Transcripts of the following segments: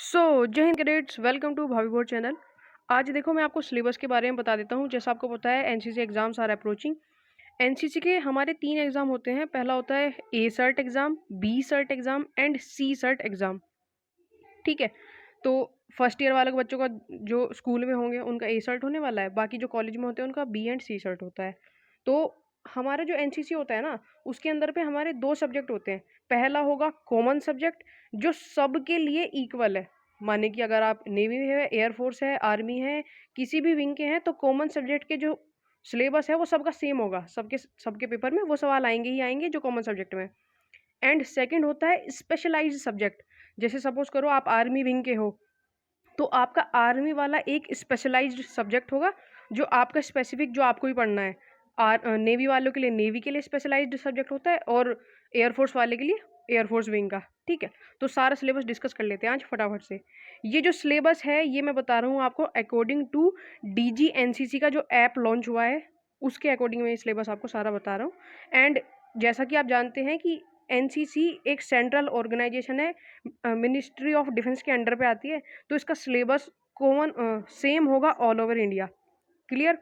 जय Hind cadets, welcome to भावी board channel. आज देखो मैं आपको सिलेबस के बारे में बता देता हूँ। जैसा आपको पता है NCC exams are approaching. NCC के हमारे 3 एग्ज़ाम होते हैं। पहला होता है A cert exam, B cert exam and C cert exam. ठीक है, तो फर्स्ट ईयर वाले बच्चों का जो स्कूल में होंगे उनका ए सर्ट होने वाला है, बाकी जो कॉलेज में होते हैं उनका बी एंड सी सर्ट होता है। तो हमारा जो एनसीसी होता है ना, उसके अंदर पे हमारे 2 सब्जेक्ट होते हैं। पहला होगा कॉमन सब्जेक्ट जो सबके लिए इक्वल है। माने कि अगर आप नेवी में है, एयरफोर्स है, आर्मी है, किसी भी विंग के हैं, तो कॉमन सब्जेक्ट के जो सिलेबस है वो सबका सेम होगा। सबके सबके पेपर में वो सवाल आएंगे ही आएंगे जो कॉमन सब्जेक्ट में। एंड सेकंड होता है स्पेशलाइज्ड सब्जेक्ट। जैसे सपोज करो आप आर्मी विंग के हो, तो आपका आर्मी वाला एक स्पेशलाइज्ड सब्जेक्ट होगा जो आपका स्पेसिफिक जो आपको ही पढ़ना है। नेवी वालों के लिए नेवी के लिए स्पेशलाइज्ड सब्जेक्ट होता है और एयरफोर्स वाले के लिए एयरफोर्स विंग का। ठीक है, तो सारा सिलेबस डिस्कस कर लेते हैं आज फटाफट से। ये जो सिलेबस है ये मैं बता रहा हूँ आपको अकॉर्डिंग टू DGNCC का जो ऐप लॉन्च हुआ है, उसके अकॉर्डिंग मैं ये सिलेबस आपको सारा बता रहा हूँ। एंड जैसा कि आप जानते हैं कि एनसीसी एक सेंट्रल ऑर्गेनाइजेशन है, मिनिस्ट्री ऑफ डिफेंस के अंडर पे आती है, तो इसका सिलेबस कॉमन सेम होगा ऑल ओवर इंडिया। क्लियर?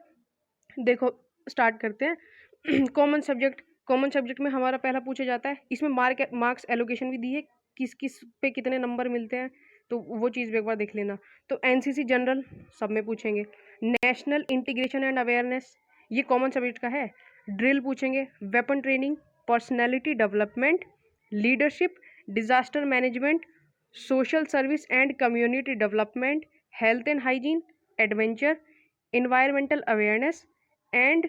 देखो स्टार्ट करते हैं। कॉमन सब्जेक्ट में हमारा पहला पूछा जाता है, इसमें मार्क्स एलोकेशन भी दी है, किस किस पे कितने नंबर मिलते हैं, तो वो चीज़ भी एक बार देख लेना। तो एनसीसी जनरल सब में पूछेंगे। नेशनल इंटीग्रेशन एंड अवेयरनेस ये कॉमन सब्जेक्ट का है। ड्रिल पूछेंगे, weapon training, personality development, leadership, disaster management, social service and community development, health and hygiene, adventure, environmental awareness and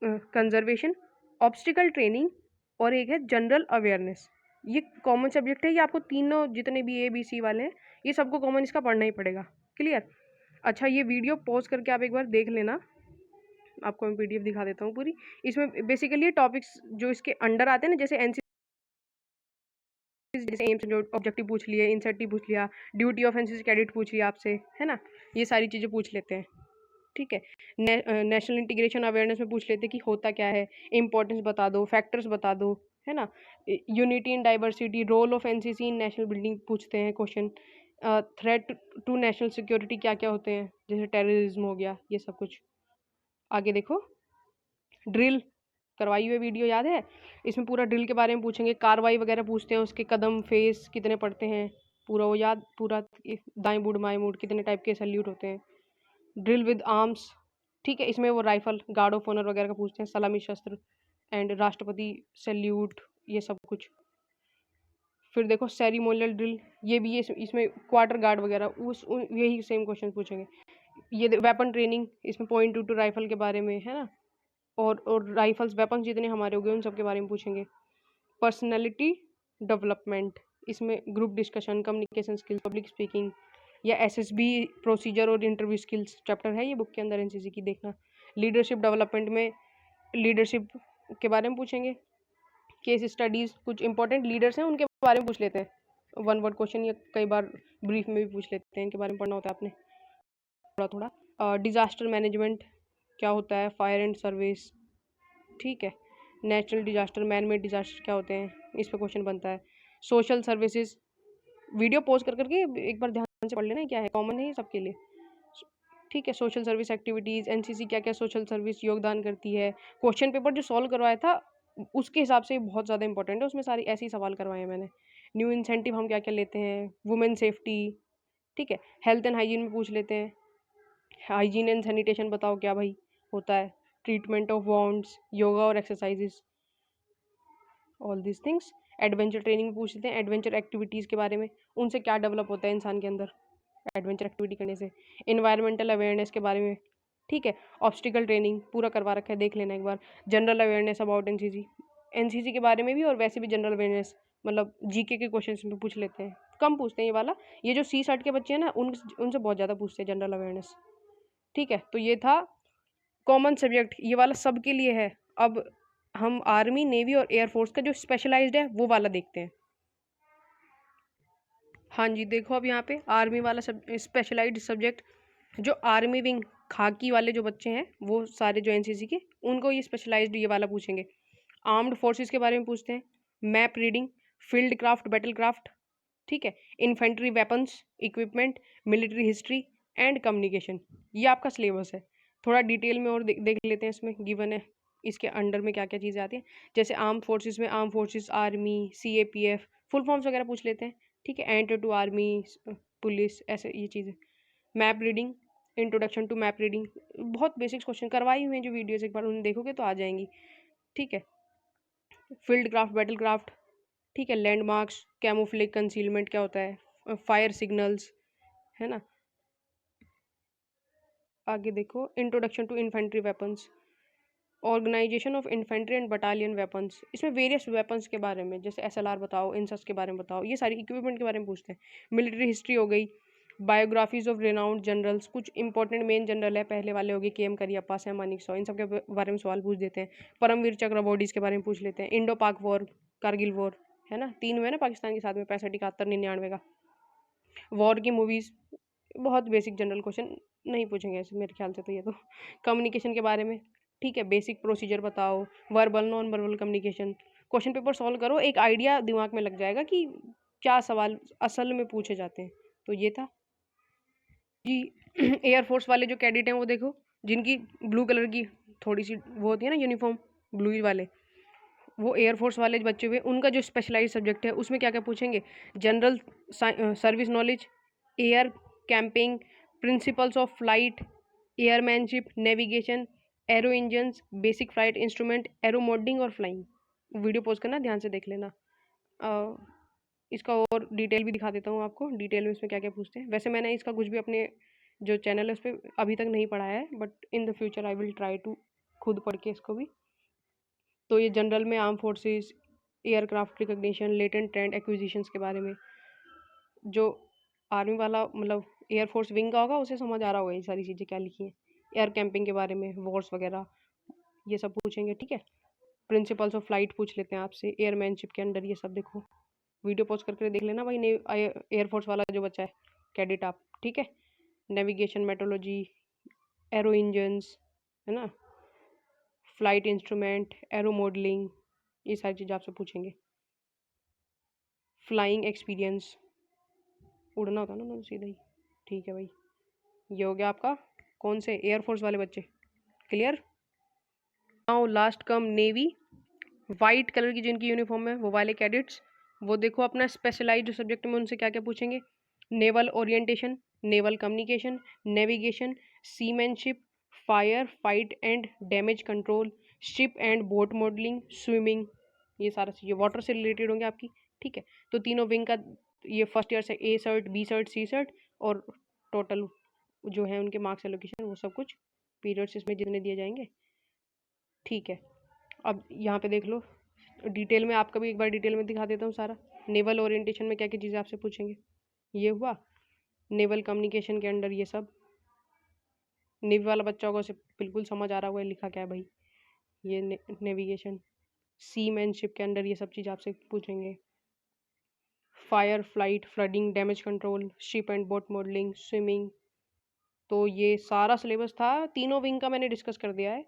conservation, obstacle training, और एक है जनरल अवेयरनेस। ये common subject है, ये आपको तीनों जितने भी ABC वाले हैं ये सबको कॉमन इसका पढ़ना ही पड़ेगा। क्लियर? अच्छा, ये वीडियो पॉज करके आप एक बार देख लेना, आपको मैं PDF दिखा देता हूँ पूरी। इसमें बेसिकली टॉपिक्स जो इसके अंडर आते हैं ना, जैसे एनसीसी, जैसे एम्स जो ऑब्जेक्टिव पूछ लिए, इंसेटिव पूछ लिया, ड्यूटी ऑफ एनसीसी कैडेट पूछ लिया आपसे, है ना, ये सारी चीज़ें पूछ लेते हैं। ठीक है, नेशनल इंटीग्रेशन अवेयरनेस में पूछ लेते कि होता क्या है, इंपॉर्टेंस बता दो, फैक्टर्स बता दो, है ना। Unity in diversity, role of NCC in national building पूछते हैं question. Threat to national security क्या क्या होते हैं, जैसे टेररिज्म हो गया, ये सब कुछ। आगे देखो, ड्रिल करवाई हुई वीडियो याद है, इसमें पूरा ड्रिल के बारे में पूछेंगे, कार्रवाई वगैरह पूछते हैं, उसके कदम फेस कितने पड़ते हैं, पूरा वो याद, पूरा दाएं बूढ़ बाएं बूढ़ कितने टाइप के सल्यूट होते हैं, ड्रिल विद आर्म्स। ठीक है, इसमें वो राइफल, गार्ड ऑफ ऑनर वगैरह का पूछते हैं, सलामी शस्त्र एंड राष्ट्रपति सैल्यूट, ये सब कुछ। फिर देखो सेरिमोनियल ड्रिल, ये भी, ये इसमें क्वार्टर गार्ड वगैरह यही सेम क्वेश्चन पूछेंगे। ये वेपन ट्रेनिंग, इसमें .22 राइफल के बारे में, है ना, और राइफल्स वेपन जितने हमारे हो गए उन सब के बारे में पूछेंगे। पर्सनैलिटी डेवलपमेंट, इसमें group discussion, communication skills, public speaking या SSB प्रोसीजर और इंटरव्यू स्किल्स चैप्टर है ये बुक के अंदर एनसीसी की, देखना। लीडरशिप डेवलपमेंट में लीडरशिप के बारे में पूछेंगे। केस स्टडीज़, कुछ इंपॉर्टेंट लीडर्स हैं उनके बारे में पूछ लेते हैं, 1 वर्ड क्वेश्चन, या कई बार ब्रीफ में भी पूछ लेते हैं, इनके बारे में पढ़ना होता है आपने थोड़ा थोड़ा। डिजास्टर मैनेजमेंट क्या होता है, फायर एंड सर्विस। ठीक है, natural disaster, man made disaster क्या होते हैं, इस पर क्वेश्चन बनता है। सोशल सर्विसेज, वीडियो पॉज कर करके एक बार ध्यान से पढ़ लेना, क्या है, कॉमन है ये सबके लिए। ठीक है, सोशल सर्विस एक्टिविटीज़, एनसीसी क्या क्या सोशल सर्विस योगदान करती है। क्वेश्चन पेपर जो सॉल्व करवाया था उसके हिसाब से बहुत ज़्यादा इंपॉर्टेंट है, उसमें सारी ऐसे ही सवाल करवाए हैं मैंने। न्यू इंसेंटिव हम क्या क्या लेते हैं, वुमेन सेफ्टी। ठीक है, हेल्थ एंड हाइजीन में पूछ लेते हैं, हाइजीन एंड सैनिटेशन बताओ क्या भाई होता है, ट्रीटमेंट ऑफ वॉन्ड्स, योगा और exercises, all this things. Adventure training में पूछ लेते हैं, एडवेंचर एक्टिविटीज़ के बारे में, उनसे क्या डेवलप होता है इंसान के अंदर एडवेंचर एक्टिविटी करने से। इन्वायरमेंटल अवेयरनेस के बारे में। ठीक है, ऑब्स्टिकल ट्रेनिंग पूरा करवा रखा है, देख लेना एक बार। जनरल अवेयरनेस अबाउट एनसीसी के बारे में भी, और वैसे भी जनरल अवेयरनेस, मतलब जीके के क्वेश्चन में पूछ लेते हैं, कम पूछते हैं ये वाला। ये जो C सर्ट के बच्चे हैं ना उनसे बहुत ज़्यादा पूछते हैं जनरल अवेयरनेस। ठीक है, तो ये था कॉमन सब्जेक्ट, ये वाला सबके लिए है। अब हम आर्मी, नेवी और एयरफोर्स का जो स्पेशलाइज्ड है वो वाला देखते हैं। हाँ जी, देखो अब यहाँ पे आर्मी वाला स्पेशलाइज्ड सब्जेक्ट, जो आर्मी विंग खाकी वाले जो बच्चे हैं वो सारे जो एनसीसी के, उनको ये स्पेशलाइज्ड ये वाला पूछेंगे। आर्म्ड फोर्सेस के बारे में पूछते हैं, map reading, field craft, battle craft, ठीक है। Infantry weapons, equipment, military history and communication, ये आपका सिलेबस है। थोड़ा डिटेल में और देख लेते हैं, इसमें गिवन है इसके अंडर में क्या क्या चीज़ें आती हैं। जैसे आर्म फोर्सेस में arm forces, army, CAPF, full forms वगैरह पूछ लेते हैं। ठीक है। एंटर टू आर्मी, पुलिस, ऐसे ये चीज़ें। Map reading, introduction to map reading, बहुत बेसिक्स क्वेश्चन करवाई हुई हैं जो वीडियोस, एक बार उन्हें देखोगे तो आ जाएंगी। ठीक है। फील्ड क्राफ्ट, बैटल क्राफ्ट, ठीक है। लैंडमार्क्स, कैमोफ्लेज, कंसीलमेंट क्या होता है, फायर सिग्नल्स, है ना। आगे देखो, introduction to infantry weapons, organisation of infantry and battalion weapons, इसमें वेरियस वेपन्स के बारे में, जैसे SLR बताओ, इंसस के बारे में बताओ, ये सारी इक्विपमेंट के बारे में पूछते हैं। मिलिट्री हिस्ट्री हो गई, बायोग्राफीज ऑफ रेनाउंड जनरल्स, कुछ इंपॉर्टेंट मेन जनरल है पहले वाले हो गए, KM करियप्पा, सैम मानेकशॉ, इन सब के बारे में सवाल पूछ देते हैं। परमवीर चक्र अवॉर्डीज के बारे में पूछ लेते हैं। इंडो पाक वॉर, कारगिल वॉर, है ना, 3 हुए ना पाकिस्तान के साथ में, 65, 71, 99 का। वॉर की मूवीज़, बहुत बेसिक जनरल क्वेश्चन, नहीं पूछेंगे ऐसे मेरे ख्याल से तो ये तो। कम्युनिकेशन के बारे में, ठीक है, बेसिक प्रोसीजर बताओ, verbal non verbal communication, question paper solve करो, एक आइडिया दिमाग में लग जाएगा कि क्या सवाल असल में पूछे जाते हैं। तो ये था जी। एयरफोर्स वाले जो कैडेट हैं वो देखो, जिनकी ब्लू कलर की थोड़ी सी वो होती है ना यूनिफॉर्म, ब्लू वाले, वो एयरफोर्स वाले बच्चे हुए, उनका जो स्पेशलाइज सब्जेक्ट है उसमें क्या क्या पूछेंगे, general service knowledge, air camping, principles of flight, airmanship, navigation, aero engines, basic flight instrument, aero modelling और फ्लाइंग। वीडियो पॉज करना, ध्यान से देख लेना। इसका और डिटेल भी दिखा देता हूँ आपको, डिटेल में इसमें क्या क्या पूछते हैं। वैसे मैंने इसका कुछ भी अपने जो चैनल है उस पर अभी तक नहीं पढ़ा है, but in the future I will try to खुद पढ़ के इसको भी। तो ये जनरल में arm forces, aircraft recognition, latent trend acquisitions के बारे में, जो आर्मी वाला मतलब एयरफोर्स विंग का होगा उसे समझ आ रहा होगा ये सारी चीज़ें क्या लिखी हैं। एयर कैंपिंग के बारे में, वॉर्स वगैरह, ये सब पूछेंगे। ठीक है। प्रिंसिपल्स ऑफ फ्लाइट पूछ लेते हैं आपसे, एयरमैनशिप के अंडर ये सब देखो। वीडियो पॉज करके देख लेना भाई, एयरफोर्स वाला जो बच्चा है कैडेट आप। ठीक है। नेविगेशन, मेट्रोलॉजी, एरो इंजन्स, है ना, फ्लाइट इंस्ट्रूमेंट, एरो मॉडलिंग, ये सारी चीज़ें आपसे पूछेंगे। फ्लाइंग एक्सपीरियंस, उड़ना होता ना सीधा ही। ठीक है भाई, ये हो गया आपका कौन से एयरफोर्स वाले बच्चे, क्लियर। नाउ लास्ट कम नेवी, वाइट कलर की जिनकी यूनिफॉर्म है वो वाले कैडेट्स, वो देखो अपना स्पेशलाइज्ड सब्जेक्ट में उनसे क्या क्या पूछेंगे। Naval orientation, naval communication, navigation, seamanship, fire fight and damage control, ship and boat modelling, swimming, ये सारा चीज़ें वाटर से रिलेटेड होंगे आपकी। ठीक है। तो तीनों विंग का ये फर्स्ट ईयर से A cert, B cert, C cert, और टोटल जो है उनके मार्क्स एलोकेशन, वो सब कुछ पीरियड्स इसमें जितने दिए जाएंगे। ठीक है। अब यहाँ पे देख लो डिटेल में, आपका भी एक बार डिटेल में दिखा देता हूँ सारा। नेवल ओरिएंटेशन में क्या क्या चीज़ें आपसे पूछेंगे, ये हुआ। नेवल कम्युनिकेशन के अंडर ये सब, नेवी वाला बच्चा होगा उसे बिल्कुल समझ आ रहा होगा लिखा क्या है भाई, ये नेविगेशन। सीमैनशिप के अंडर ये सब चीज़ आपसे पूछेंगे। Fire flight, flooding, damage control, ship and boat modelling, swimming. तो ये सारा सिलेबस था, तीनों विंग का मैंने डिस्कस कर दिया है।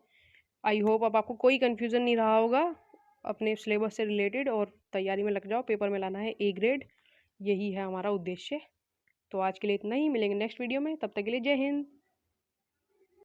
आई होप अब आपको कोई कन्फ्यूज़न नहीं रहा होगा अपने सिलेबस से रिलेटेड, और तैयारी में लग जाओ, पेपर में लाना है A ग्रेड, यही है हमारा उद्देश्य। तो आज के लिए इतना ही, मिलेंगे नेक्स्ट वीडियो में, तब तक के लिए जय हिंद।